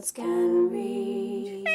Girls Can Read.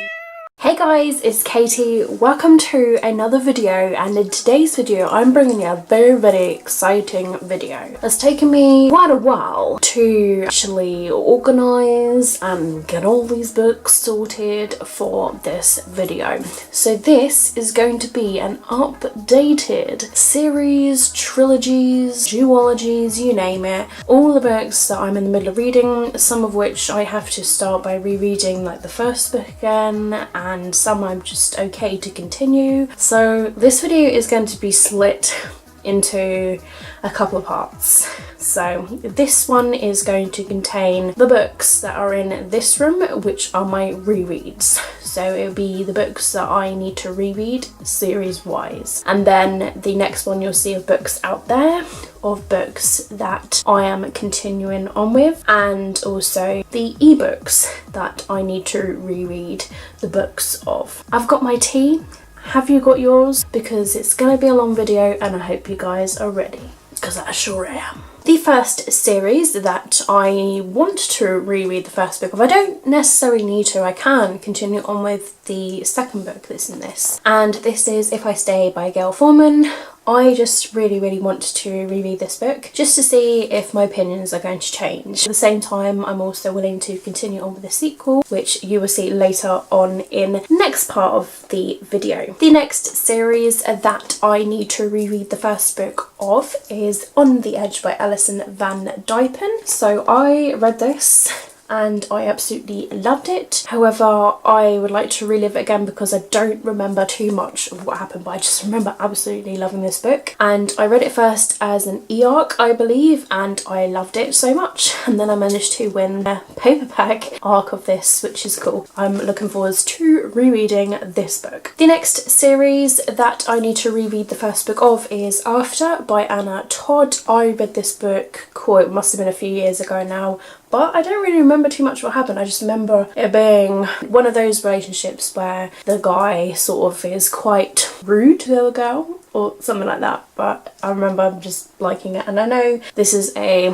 Hey guys, it's Katie. Welcome to another video, and in today's video I'm bringing you a very exciting video. It's taken me quite a while to actually organise and get all these books sorted for this video. So this is going to be an updated series, trilogies, duologies, you name it. All the books that I'm in the middle of reading, some of which I have to start by rereading like the first book again, and some I'm just okay to continue. So this video is going to be split into a couple of parts. So this one is going to contain the books that are in this room, which are my rereads. So it'll be the books that I need to reread series wise, and then the next one you'll see of books out there of books that I am continuing on with, and also the ebooks that I need to reread the books of. I've got my tea. Have you got yours? Because it's going to be a long video and I hope you guys are ready, because I sure am. The first series that I want to reread the first book of, I don't necessarily need to, I can continue on with the second book that's in this, and this is If I Stay by Gayle Forman. I just really want to reread this book just to see if my opinions are going to change. At the same time, I'm also willing to continue on with the sequel, which you will see later on in the next part of the video. The next series that I need to reread the first book of is On the Edge by Alison Van Dypen. So I read this and I absolutely loved it. However, I would like to relive it again because I don't remember too much of what happened, but I just remember absolutely loving this book. And I read it first as an e-arc, I believe, and I loved it so much. And then I managed to win a paperback arc of this, which is cool. I'm looking forward to rereading this book. The next series that I need to reread the first book of is After by Anna Todd. I read this book, cool, it must have been a few years ago now, but I don't really remember too much what happened. I just remember it being one of those relationships where the guy sort of is quite rude to the other girl or something like that, but I remember just liking it. And I know this is a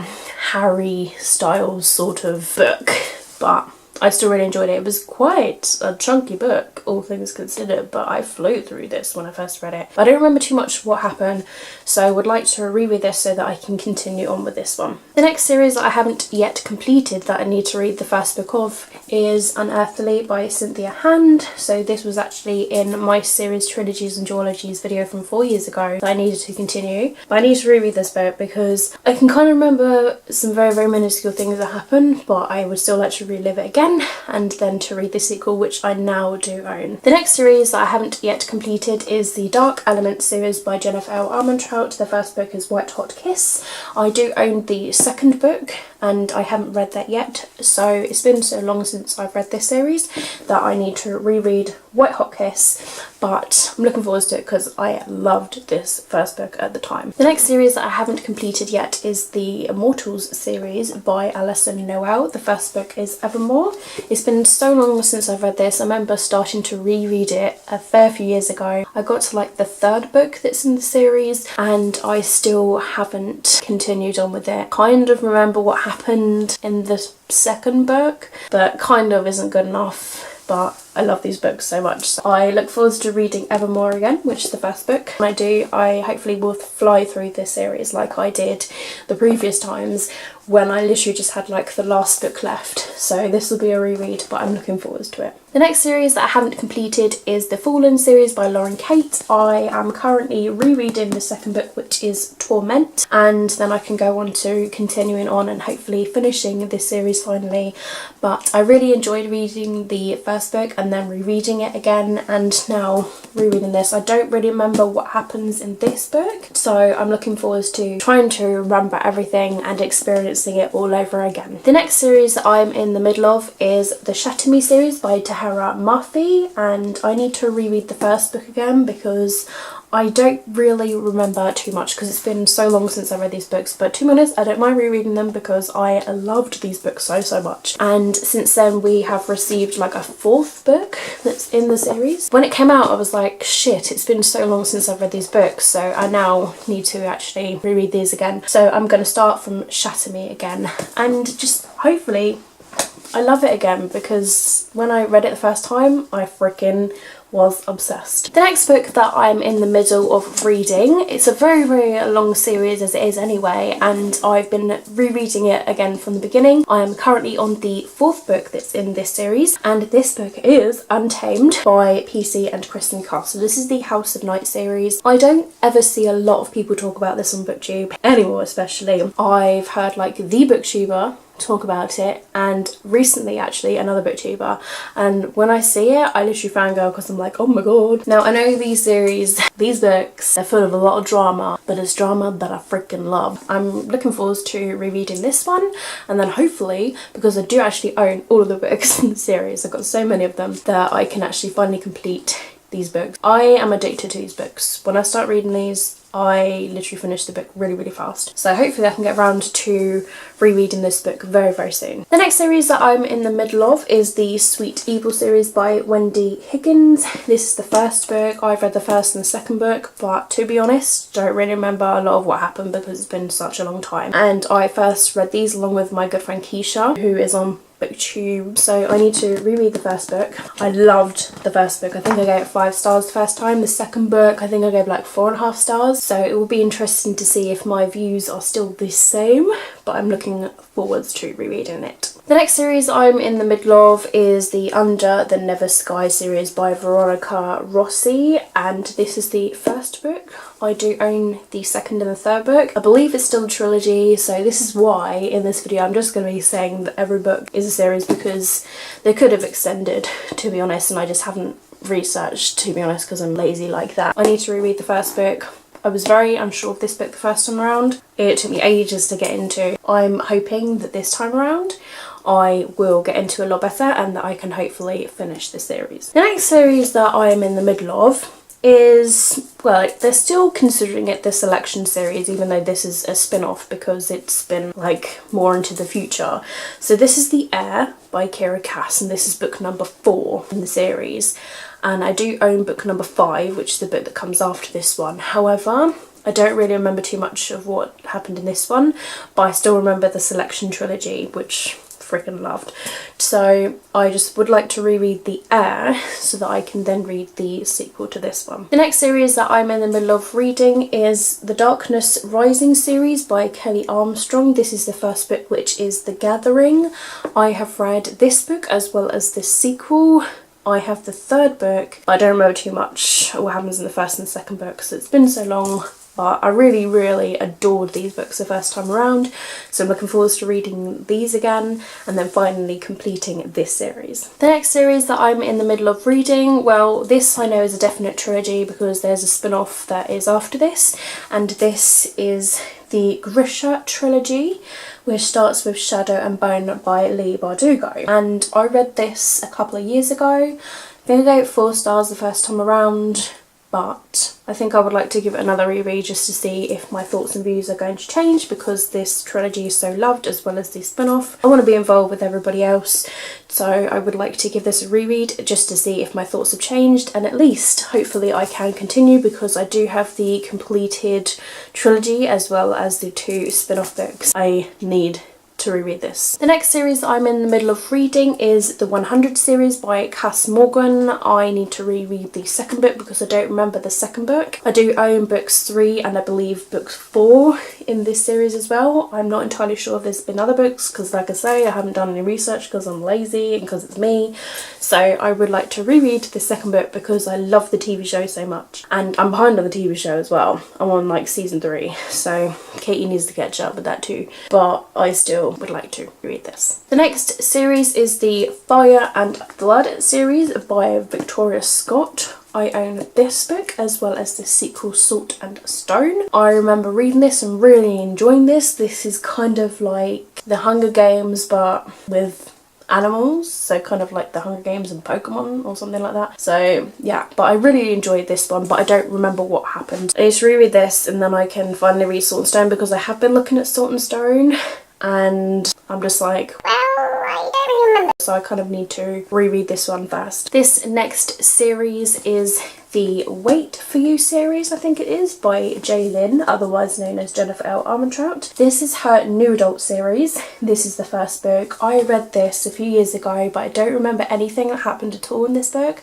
Harry Styles sort of book, but I still really enjoyed it. It was quite a chunky book, all things considered, but I flew through this when I first read it. I don't remember too much what happened, so I would like to reread this so that I can continue on with this one. The next series that I haven't yet completed that I need to read the first book of is Unearthly by Cynthia Hand. So this was actually in my series Trilogies and Duologies video from 4 years ago that I needed to continue. But I need to reread this book because I can kind of remember some very minuscule things that happened, but I would still like to relive it again and then to read the sequel, which I now do own. The next series that I haven't yet completed is the Dark Element series by Jennifer L. Armentrout. The first book is White Hot Kiss. I do own the second book and I haven't read that yet, so it's been so long since I've read this series that I need to reread White Hot Kiss, but I'm looking forward to it because I loved this first book at the time. The next series that I haven't completed yet is the Immortals series by Alison Noel. The first book is Evermore. It's been so long since I've read this. I remember starting to reread it a fair few years ago. I got to like the third book that's in the series and I still haven't continued on with it. Kind of remember what happened in the second book, but kind of isn't good enough. But I love these books so much. So I look forward to reading Evermore again, which is the first book. When I do, I hopefully will fly through this series like I did the previous times when I literally just had like the last book left. So this will be a reread, but I'm looking forward to it. The next series that I haven't completed is the Fallen series by Lauren Kate. I am currently rereading the second book, which is Torment, and then I can go on to continuing on and hopefully finishing this series finally. But I really enjoyed reading the first book and then rereading it again, and now rereading this. I don't really remember what happens in this book, so I'm looking forward to trying to remember everything and experiencing it all over again. The next series that I'm in the middle of is the Shatter Me series by Tahara Murphy, and I need to reread the first book again because I don't really remember too much because it's been so long since I read these books, but to be honest, I don't mind rereading them because I loved these books so much. And since then we have received like a fourth book that's in the series. When it came out I was like, shit, it's been so long since I've read these books, so I now need to actually reread these again. So I'm going to start from Shatter Me again and just hopefully I love it again because when I read it the first time, I freaking was obsessed. The next book that I'm in the middle of reading, it's a very, very long series as it is anyway, and I've been rereading it again from the beginning. I am currently on the 4th book that's in this series, and this book is Untamed by PC and Kristen Carr. So this is the House of Night series. I don't ever see a lot of people talk about this on BookTube anymore, especially. I've heard like the BookTuber talk about it, and recently actually another booktuber, and when I see it I literally fangirl because I'm like, oh my god. Now I know these books, they're full of a lot of drama, but it's drama that I freaking love. I'm looking forward to rereading this one, and then hopefully, because I do actually own all of the books in the series, I've got so many of them, that I can actually finally complete these books. I am addicted to these books. When I start reading these, I literally finish the book really, really fast. So hopefully I can get around to rereading this book very, very soon. The next series that I'm in the middle of is the Sweet Evil series by Wendy Higgins. This is the first book. I've read the first and the second book, but to be honest, don't really remember a lot of what happened because it's been such a long time. And I first read these along with my good friend Keisha, who is on BookTube, so I need to reread the first book. I loved the first book. I think I gave it 5 stars the first time. The second book I think I gave like 4.5 stars, so it will be interesting to see if my views are still the same, but I'm looking forwards to rereading it. The next series I'm in the middle of is the Under the Never Sky series by Veronica Rossi, and this is the first book. I do own the second and the third book. I believe it's still a trilogy, so this is why in this video I'm just going to be saying that every book is a series, because they could have extended, to be honest, and I just haven't researched, to be honest, because I'm lazy like that. I need to reread the first book. I was very unsure of this book the first time around. It took me ages to get into. I'm hoping that this time around I will get into a lot better and that I can hopefully finish the series. The next series that I am in the middle of is, well, they're still considering it the Selection series, even though this is a spin-off because it's been like more into the future. So this is The Heir by Kiera Cass, and this is book number 4 in the series. And I do own book number 5, which is the book that comes after this one. However, I don't really remember too much of what happened in this one, but I still remember the Selection trilogy, which freaking loved. So I just would like to reread The Heir so that I can then read the sequel to this one. The next series that I'm in the middle of reading is the Darkness Rising series by Kelly Armstrong. This is the first book, which is The Gathering. I have read this book as well as the sequel. I have the third book, but I don't remember too much what happens in the first and second book because it's been so long. But I really, really adored these books the first time around, so I'm looking forward to reading these again and then finally completing this series. The next series that I'm in the middle of reading, well, this I know is a definite trilogy because there's a spin-off that is after this, and this is the Grisha trilogy, which starts with Shadow and Bone by Leigh Bardugo. And I read this a couple of years ago. I think I gave it 4 stars the first time around, but I think I would like to give it another reread just to see if my thoughts and views are going to change, because this trilogy is so loved as well as the spin-off. I want to be involved with everybody else, so I would like to give this a reread just to see if my thoughts have changed, and at least hopefully I can continue because I do have the completed trilogy as well as the 2 spin-off books. I need to reread this. The next series that I'm in the middle of reading is the 100 series by Cass Morgan. I need to reread the second book because I don't remember the second book. I do own books 3 and I believe book 4 in this series as well. I'm not entirely sure if there's been other books because, like I say, I haven't done any research because I'm lazy and because it's me. So I would like to reread the second book because I love the TV show so much, and I'm behind on the TV show as well. I'm on like season 3, so Katie needs to catch up with that too, but I still would like to read this. The next series is the Fire and Blood series by Victoria Scott. I own this book as well as the sequel Salt and Stone. I remember reading this and really enjoying this. This is kind of like the Hunger Games but with animals, so kind of like the Hunger Games and Pokemon or something like that. So yeah, but I really enjoyed this one, but I don't remember what happened. I need to reread this and then I can finally read Salt and Stone because I have been looking at Salt and Stone and I'm just like, well, I don't remember. so I kind of need to reread this one first. This next series is the Wait For You series, I think it is, by Jay Lynn, otherwise known as Jennifer L. Armentrout. This is her new adult series. This is the first book. I read this a few years ago, but I don't remember anything that happened at all in this book.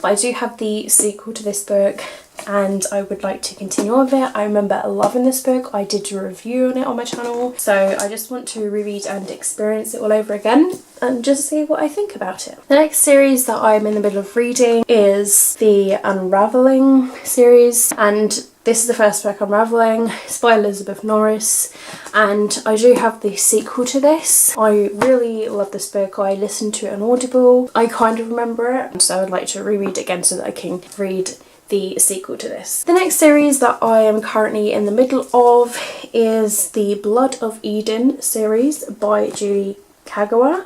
But I do have the sequel to this book, and I would like to continue on with it. I remember loving this book. I did a review on it on my channel, so I just want to reread and experience it all over again and just see what I think about it. The next series that I'm in the middle of reading is the Unraveling series, and this is the first book, Unraveling. It's by Elizabeth Norris, and I do have the sequel to this. I really love this book. I listened to it on Audible. I kind of remember it, so I would like to reread it again so that I can read the sequel to this. The next series that I am currently in the middle of is the Blood of Eden series by Julie Kagawa,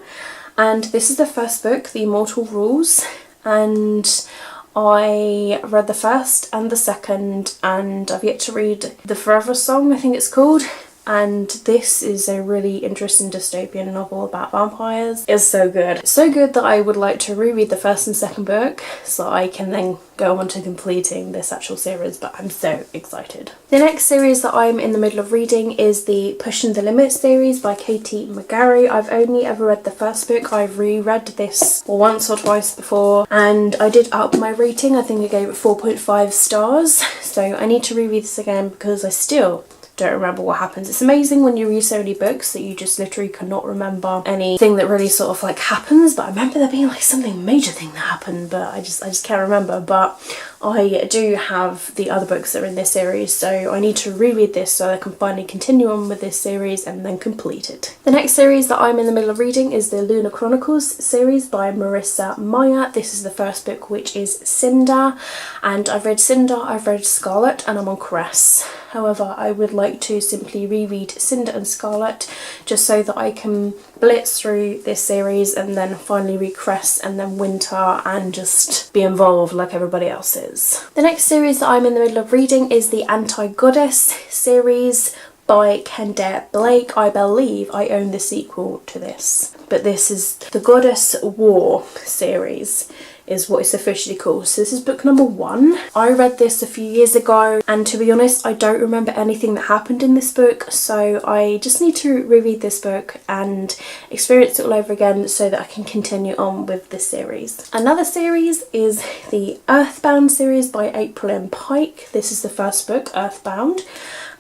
and this is the first book, The Immortal Rules, and I read the first and the second, and I've yet to read The Forever Song, I think it's called. And this is a really interesting dystopian novel about vampires. It's so good. So good that I would like to reread the first and second book so I can then go on to completing this actual series, but I'm so excited. The next series that I'm in the middle of reading is the Pushing the Limit series by Katie McGarry. I've only ever read the first book. I've reread this once or twice before, and I did up my rating. I think I gave it 4.5 stars. So I need to reread this again because I still don't remember what happens. It's amazing when you read so many books that you just literally cannot remember anything that really sort of like happens, but I remember there being like something major thing that happened, but I just can't remember. But I do have the other books that are in this series, so I need to reread this so I can finally continue on with this series and then complete it. The next series that I'm in the middle of reading is the Lunar Chronicles series by Marissa Meyer. This is the first book, which is Cinder, and I've read Cinder, I've read Scarlet, and I'm on Cress. However, I would like to simply reread Cinder and Scarlet just so that I can blitz through this series and then finally read Cress and then Winter and just be involved like everybody else is. The next series that I'm in the middle of reading is the Anti-Goddess series by Kendare Blake. I believe I own the sequel to this, but this is the Goddess War series is what it's officially called. So this is book number 1. I read this a few years ago, and to be honest I don't remember anything that happened in this book, so I just need to reread this book and experience it all over again so that I can continue on with this series. Another series is the Earthbound series by April M. Pike. This is the first book, Earthbound,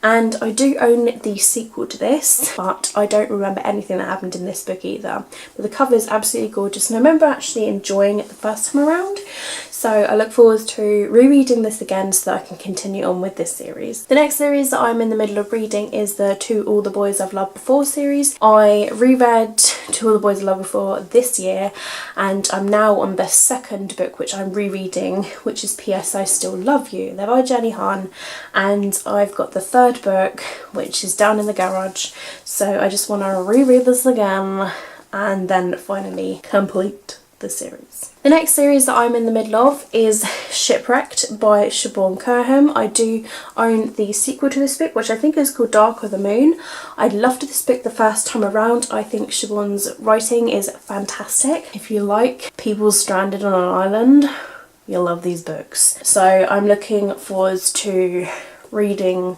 and I do own the sequel to this, but I don't remember anything that happened in this book either. But the cover is absolutely gorgeous, and I remember actually enjoying it the first time around. So I look forward to rereading this again so that I can continue on with this series. The next series that I'm in the middle of reading is the To All the Boys I've Loved Before series. I reread To All the Boys I've Loved Before this year, and I'm now on the second book which I'm rereading, which is P.S. I Still Love You. They're by Jenny Han, and I've got the third book which is down in the garage, so I just want to reread this again and then finally complete the series. The next series that I'm in the middle of is Shipwrecked by Siobhan Kerham. I do own the sequel to this book, which I think is called Dark of the Moon. I loved this book the first time around. I think Siobhan's writing is fantastic. If you like people stranded on an island, you'll love these books. So I'm looking forward to reading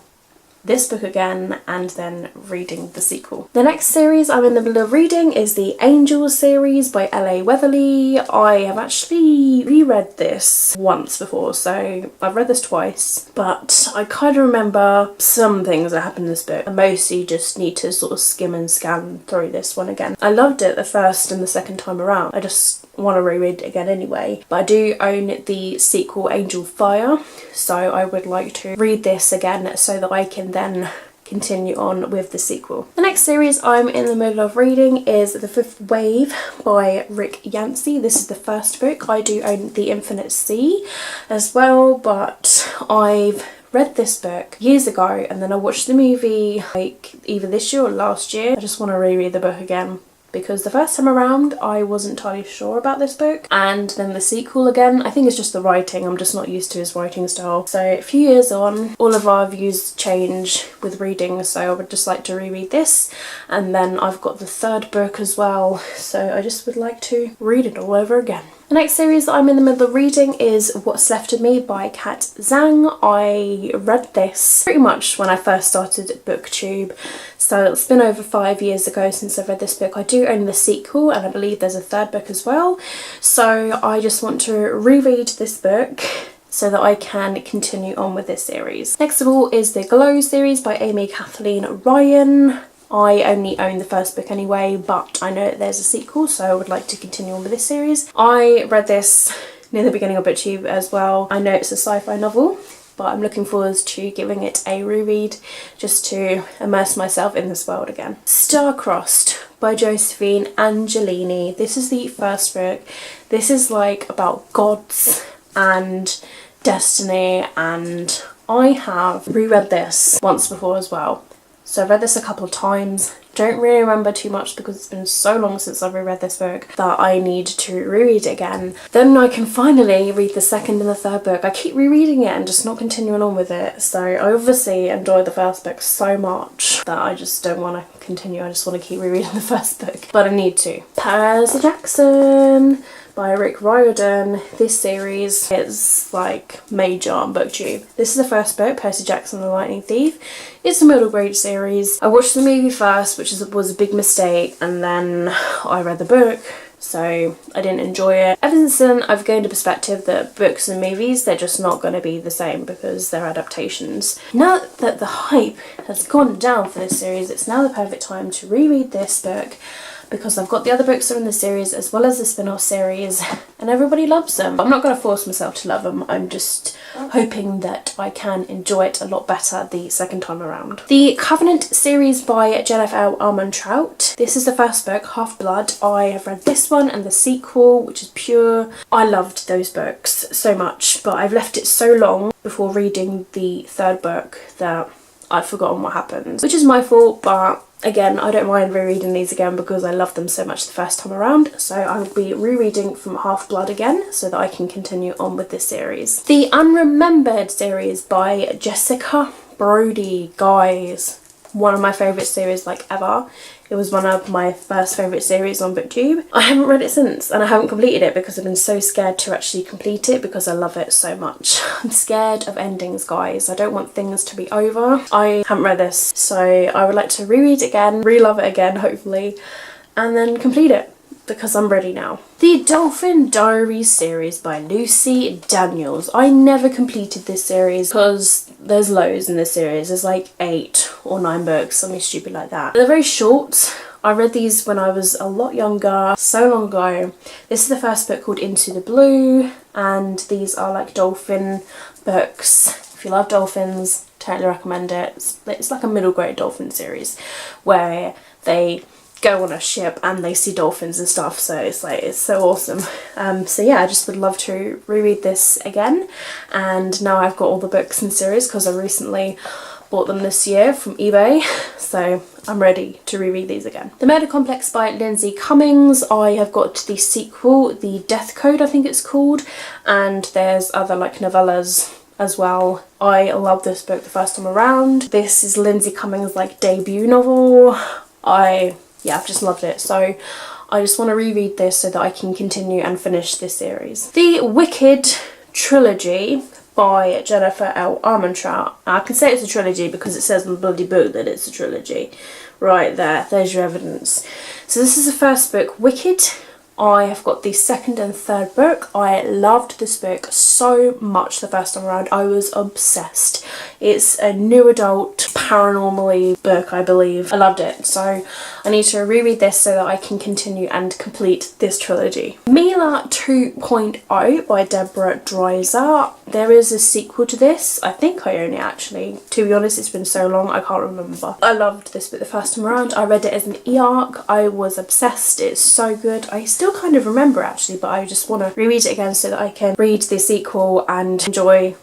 this book again and then reading the sequel. The next series I'm in the middle of reading is the Angels series by L.A. Weatherly. I have actually reread this once before, so I've read this twice, but I kind of remember some things that happened in this book. I mostly just need to sort of skim and scan through this one again. I loved it the first and the second time around. I just want to reread it again anyway, but I do own the sequel Angel Fire, so I would like to read this again so that I can then continue on with the sequel. The next series I'm in the middle of reading is The Fifth Wave by Rick Yancey. This is the first book. I do own The Infinite Sea as well, but I've read this book years ago and then I watched the movie like either this year or last year. I just want to reread the book again because the first time around I wasn't entirely sure about this book, and then the sequel again, I think it's just the writing, I'm just not used to his writing style. So a few years on, all of our views change with reading, so I would just like to reread this. And then I've got the third book as well, so I just would like to read it all over again. The next series that I'm in the middle of reading is What's Left of Me by Kat Zhang. I read this pretty much when I first started BookTube, so it's been over 5 years ago since I've read this book. I do own the sequel, and I believe there's a third book as well, so I just want to reread this book so that I can continue on with this series. Next of all is the Glow series by Amy Kathleen Ryan. I only own the first book anyway, but I know that there's a sequel, so I would like to continue on with this series. I read this near the beginning of BookTube as well. I know it's a sci-fi novel, but I'm looking forward to giving it a reread just to immerse myself in this world again. Star-Crossed by Josephine Angelini. This is the first book. This is like about gods and destiny, and I have reread this once before as well. So I've read this a couple of times. Don't really remember too much because it's been so long since I've reread this book that I need to reread it again. Then I can finally read the second and the third book. I keep rereading it and just not continuing on with it. So I obviously enjoyed the first book so much that I just don't want to continue. I just want to keep rereading the first book. But I need to. Percy Jackson by Rick Riordan. This series is like major on BookTube. This is the first book, Percy Jackson and the Lightning Thief. It's a middle grade series. I watched the movie first, which was a big mistake, and then I read the book, so I didn't enjoy it. Ever since then, I've gained a perspective that books and movies, they're just not going to be the same because they're adaptations. Now that the hype has gone down for this series, it's now the perfect time to reread this book, because I've got the other books that are in the series as well as the spin-off series, and everybody loves them. I'm not going to force myself to love them, I'm just hoping that I can enjoy it a lot better the second time around. The Covenant series by Jennifer L. Armentrout. This is the first book, Half-Blood. I have read this one and the sequel, which is Pure. I loved those books so much, but I've left it so long before reading the third book that I'd forgotten what happens, which is my fault, but again, I don't mind rereading these again because I loved them so much the first time around, so I will be rereading from Half-Blood again so that I can continue on with this series. The Unremembered series by Jessica Brody. Guys, one of my favourite series like ever. It was one of my first favourite series on BookTube. I haven't read it since, and I haven't completed it because I've been so scared to actually complete it because I love it so much. I'm scared of endings, guys. I don't want things to be over. I haven't read this, so I would like to reread it again, re-love it again, hopefully, and then complete it because I'm ready now. The Dolphin Diaries series by Lucy Daniels. I never completed this series because there's loads in this series. There's like 8 or 9 books, something stupid like that. They're very short. I read these when I was a lot younger, so long ago. This is the first book called Into the Blue, and these are like dolphin books. If you love dolphins, totally recommend it. It's like a middle grade dolphin series where they go on a ship and they see dolphins and stuff, so it's so awesome. So yeah, I just would love to reread this again, and now I've got all the books in series because I recently bought them this year from eBay, so I'm ready to reread these again. The Murder Complex by Lindsay Cummings. I have got the sequel, The Death Code I think it's called, and there's other like novellas as well. I love this book the first time around. This is Lindsay Cummings' like debut novel. I've just loved it, so I just want to reread this so that I can continue and finish this series. The Wicked trilogy by Jennifer L. Armentrout. I can say it's a trilogy because it says in the bloody book that it's a trilogy. Right there's your evidence. So this is the first book, Wicked. I have got the second and third book. I loved this book so much the first time around. I was obsessed. It's a new adult paranormal book, I believe. I loved it, so I need to reread this so that I can continue and complete this trilogy. Mila 2.0 by Deborah Dreiser. There is a sequel to this. I think I own it actually. To be honest, it's been so long I can't remember. I loved this book the first time around. I read it as an e-arc. I was obsessed. It's so good. I still kind of remember actually, but I just want to reread it again so that I can read the sequel and enjoy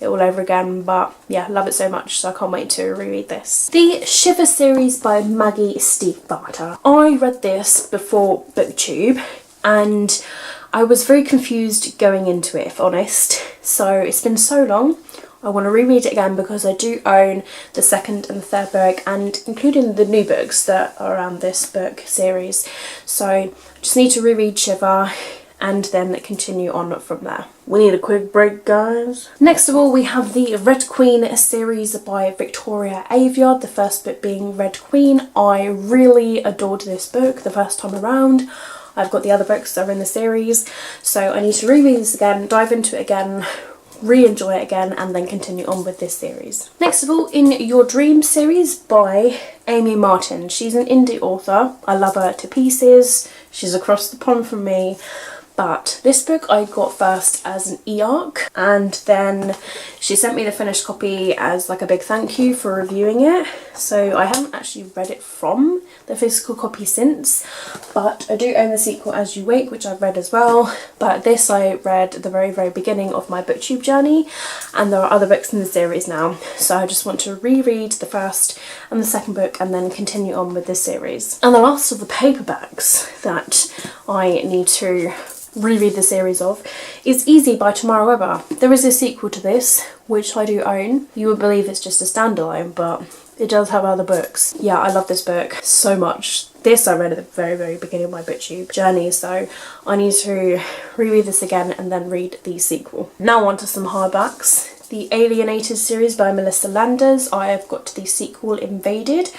it all over again, but yeah, love it so much, so I can't wait to reread this. The Shiver series by Maggie Stiefvater. I read this before BookTube and I was very confused going into it, if honest. So it's been so long. I want to reread it again because I do own the second and the third book, and including the new books that are around this book series. So I just need to reread Shiver and then continue on from there. We need a quick break, guys. Next of all, we have the Red Queen series by Victoria Aveyard, the first book being Red Queen. I really adored this book the first time around. I've got the other books that are in the series, so I need to reread this again, dive into it again, re-enjoy it again, and then continue on with this series. Next of all, In Your Dream series by Amy Martin. She's an indie author. I love her to pieces. She's across the pond from me. But this book I got first as an e-arc, and then she sent me the finished copy as like a big thank you for reviewing it. So I haven't actually read it from the physical copy since, but I do own the sequel As You Wake, which I've read as well. But this I read at the very beginning of my BookTube journey, and there are other books in the series now. So I just want to reread the first and the second book and then continue on with this series. And the last of the paperbacks that I need to reread the series of is Easy by Tamara Webber. There is a sequel to this, which I do own. You would believe it's just a standalone, but it does have other books. Yeah, I love this book so much. This I read at the very beginning of my BookTube journey, so I need to reread this again and then read the sequel. Now on to some hardbacks. The Alienated series by Melissa Landers. I have got the sequel Invaded,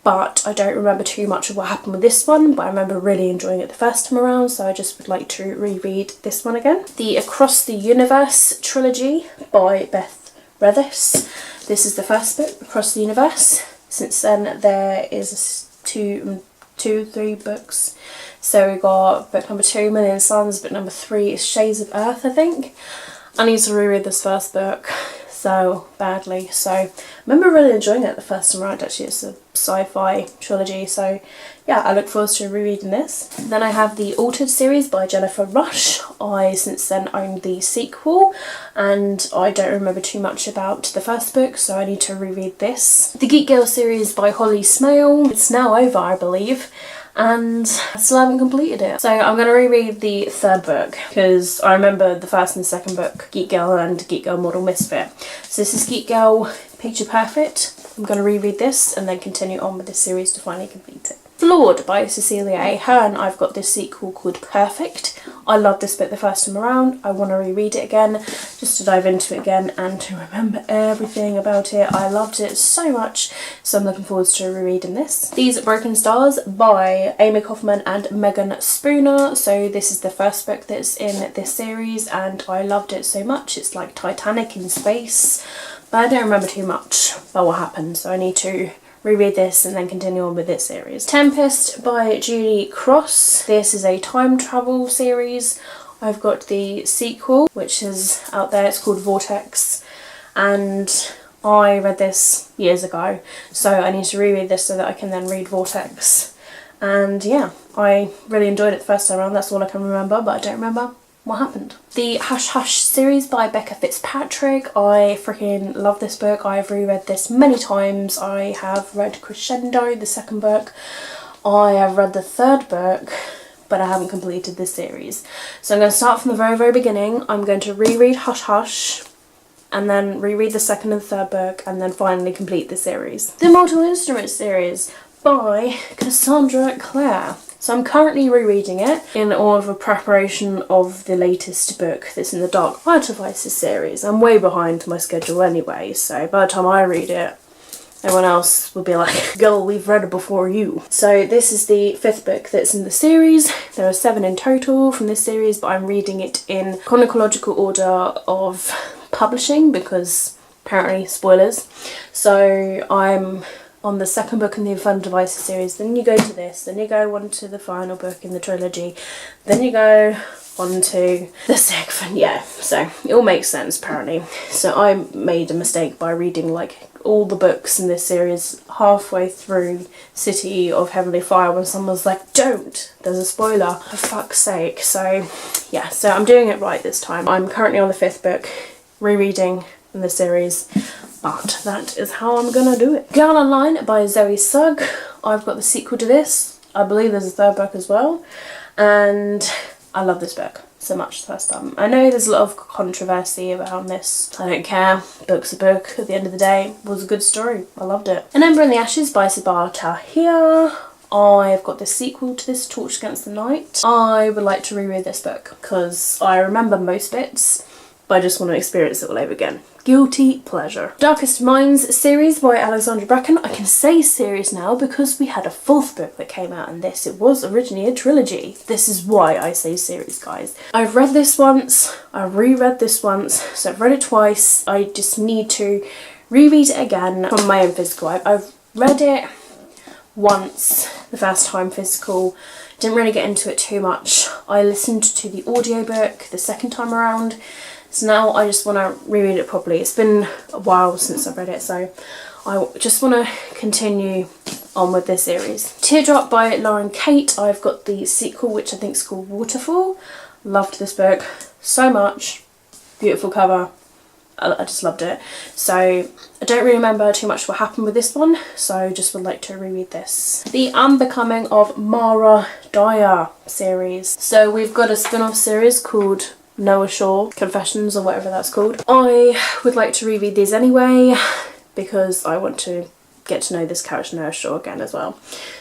but I don't remember too much of what happened with this one, but I remember really enjoying it the first time around, so I just would like to reread this one again. The Across the Universe trilogy by Beth Revis. This is the first book, Across the Universe. Since then there is three books. So we got book number 2, Million Suns, book number 3 is Shades of Earth, I think. I need to reread this first book so badly. So I remember really enjoying it the first time around. Actually, it's a sci-fi trilogy, so yeah, I look forward to rereading this. Then I have the Altered series by Jennifer Rush. I since then own the sequel, and I don't remember too much about the first book, so I need to reread this. The Geek Girl series by Holly Smale. It's now over, I believe, and I still haven't completed it. So I'm going to reread the third book because I remember the first and second book, Geek Girl and Geek Girl Model Misfit. So this is Geek Girl Picture Perfect. I'm going to reread this and then continue on with this series to finally complete it. Flawed by Cecilia Ahern. I've got this sequel called Perfect. I loved this book the first time around. I want to reread it again just to dive into it again and to remember everything about it. I loved it so much, so I'm looking forward to rereading this. These Broken Stars by Amy Kaufman and Megan Spooner. So this is the first book that's in this series and I loved it so much. It's like Titanic in space, but I don't remember too much about what happened, so I need to reread this and then continue on with this series. Tempest by Julie Cross. This is a time travel series. I've got the sequel, which is out there. It's called Vortex, and I read this years ago, so I need to reread this so that I can then read Vortex. And yeah, I really enjoyed it the first time around. That's all I can remember, but I don't remember what happened. The Hush Hush series by Becca Fitzpatrick. I freaking love this book. I've reread this many times. I have read Crescendo, the second book. I have read the third book, but I haven't completed this series. So I'm going to start from the very beginning. I'm going to reread Hush Hush, and then reread the second and third book, and then finally complete the series. The Mortal Instruments series by Cassandra Clare. So I'm currently rereading it in order of preparation of the latest book that's in the Dark Fire Devices series. I'm way behind my schedule anyway, so by the time I read it, everyone else will be like, girl, we've read it before you. So this is the 5th book that's in the series. There are 7 in total from this series, but I'm reading it in chronological order of publishing because apparently spoilers. So I'm on the second book in the Infernal Devices series, then you go to this, then you go on to the final book in the trilogy, then you go on to the 6th, and yeah, so it all makes sense apparently. So I made a mistake by reading like all the books in this series halfway through City of Heavenly Fire when someone was like, don't, there's a spoiler, for fuck's sake. So yeah, so I'm doing it right this time. I'm currently on the 5th book, rereading in the series, but that is how I'm gonna do it. Girl Online by Zoe Sugg. I've got the sequel to this. I believe there's a third book as well, and I love this book so much the first time. I know there's a lot of controversy around this. I don't care. Book's a book. At the end of the day, it was a good story. I loved it. An Ember in the Ashes by Sabaa Tahir. I've got the sequel to this, Torch Against the Night. I would like to reread this book because I remember most bits, but I just want to experience it all over again. Guilty Pleasure. Darkest Minds series by Alexandra Bracken. I can say series now because we had a 4th book that came out in this. It was originally a trilogy. This is why I say series, guys. I've read this once, I reread this once, so I've read it twice. I just need to reread it again from my own physical. I've read it once the first time physical, didn't really get into it too much. I listened to the audiobook the second time around, so now I just want to reread it properly. It's been a while since I've read it, so I just want to continue on with this series. Teardrop by Lauren Kate. I've got the sequel, which I think is called Waterfall. Loved this book so much. Beautiful cover. I just loved it. So I don't really remember too much what happened with this one, so just would like to reread this. The Unbecoming of Mara Dyer series. So we've got a spin-off series called Noah Shaw Confessions, or whatever that's called. I would like to reread these anyway because I want to get to know this character Noah Shaw again as well.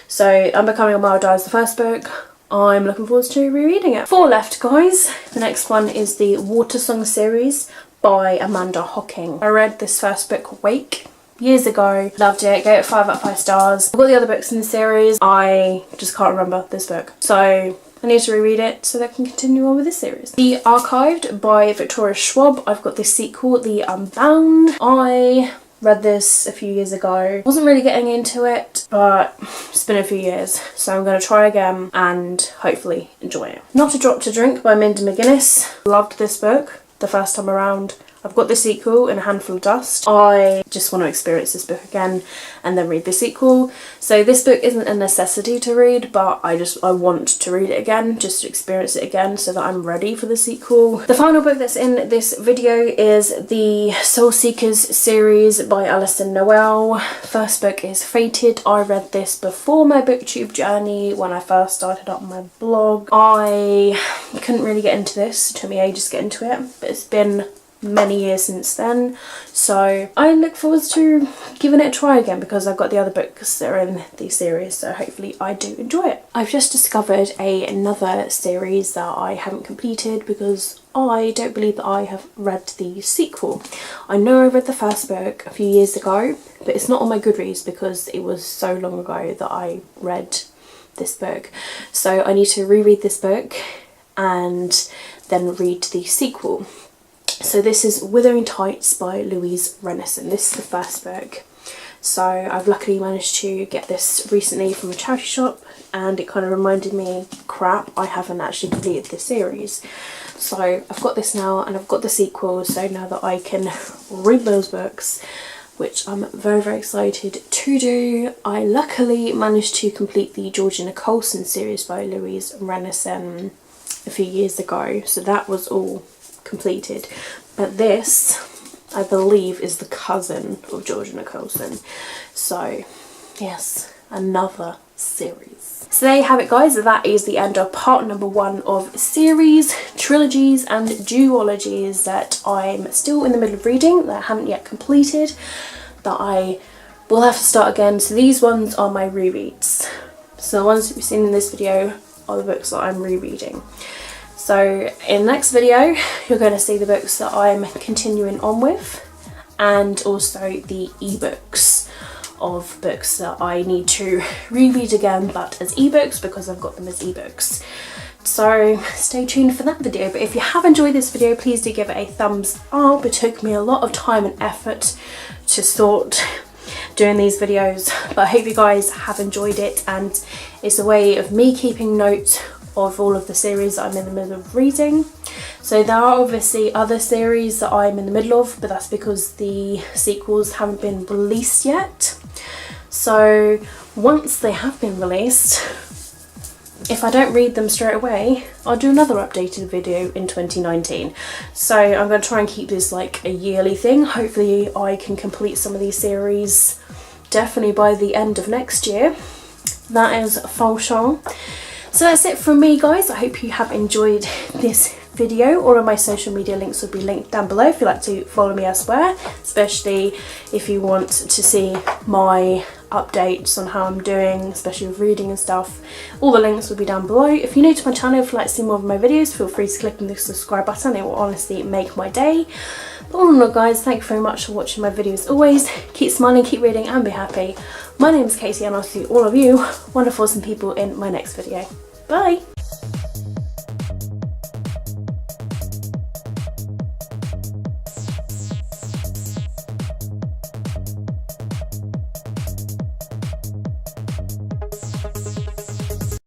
So Unbecoming of Mara Dyer is the first book. I'm looking forward to rereading it. 4 left, guys. The next one is the Water Song series by Amanda Hocking. I read this first book, Wake, years ago. Loved it. Gave it 5 out of 5 stars. I've got the other books in the series. I just can't remember this book, so I need to reread it so that I can continue on with this series. The Archived by Victoria Schwab. I've got the sequel, The Unbound. I read this a few years ago. Wasn't really getting into it, but it's been a few years, so I'm going to try again and hopefully enjoy it. Not a Drop to Drink by Minda McGuinness. Loved this book the first time around. I've got the sequel in A Handful of Dust. I just want to experience this book again and then read the sequel. So this book isn't a necessity to read, but I want to read it again, just to experience it again so that I'm ready for the sequel. The final book that's in this video is the Soul Seekers series by Alison Noel. First book is Fated. I read this before my booktube journey when I first started up my blog. I couldn't really get into this. It took me ages to get into it, but it's been many years since then, so I look forward to giving it a try again because I've got the other books that are in the series, so hopefully I do enjoy it. I've just discovered another series that I haven't completed because I don't believe that I have read the sequel. I know I read the first book a few years ago, but it's not on my Goodreads because it was so long ago that I read this book, so I need to reread this book and then read the sequel. So this is Wuthering Tights by Louise Renison. This is the first book. So I've luckily managed to get this recently from a charity shop, and it kind of reminded me, crap, I haven't actually completed this series. So I've got this now and I've got the sequel, so now that I can read those books, which I'm very, very excited to do. I luckily managed to complete the Georgina Colson series by Louise Renison a few years ago, so that was all completed, but this I believe is the cousin of Georgina Colson, so yes, another series. So there you have it, guys. That is the end of part number 1 of series, trilogies and duologies that I'm still in the middle of reading, that I haven't yet completed, that I will have to start again. So these ones are my rereads. So the ones that you've seen in this video are the books that I'm rereading. So in the next video, you're going to see the books that I'm continuing on with, and also the ebooks of books that I need to reread again, but as ebooks because I've got them as ebooks. So stay tuned for that video. But if you have enjoyed this video, please do give it a thumbs up. It took me a lot of time and effort to sort doing these videos, but I hope you guys have enjoyed it, and it's a way of me keeping notes of all of the series that I'm in the middle of reading. So there are obviously other series that I'm in the middle of, but that's because the sequels haven't been released yet. So once they have been released, if I don't read them straight away, I'll do another updated video in 2019. So I'm going to try and keep this like a yearly thing. Hopefully I can complete some of these series definitely by the end of next year. That is Falchon. So that's it from me, guys. I hope you have enjoyed this video. All of my social media links will be linked down below if you'd like to follow me elsewhere, especially if you want to see my updates on how I'm doing, especially with reading and stuff. All the links will be down below. If you're new to my channel, if you'd like to see more of my videos, feel free to click on the subscribe button. It will honestly make my day. But all in all, guys, thank you very much for watching my videos. Always keep smiling, keep reading, and be happy. My name is Katie, and I'll see all of you wonderful awesome people in my next video. Bye!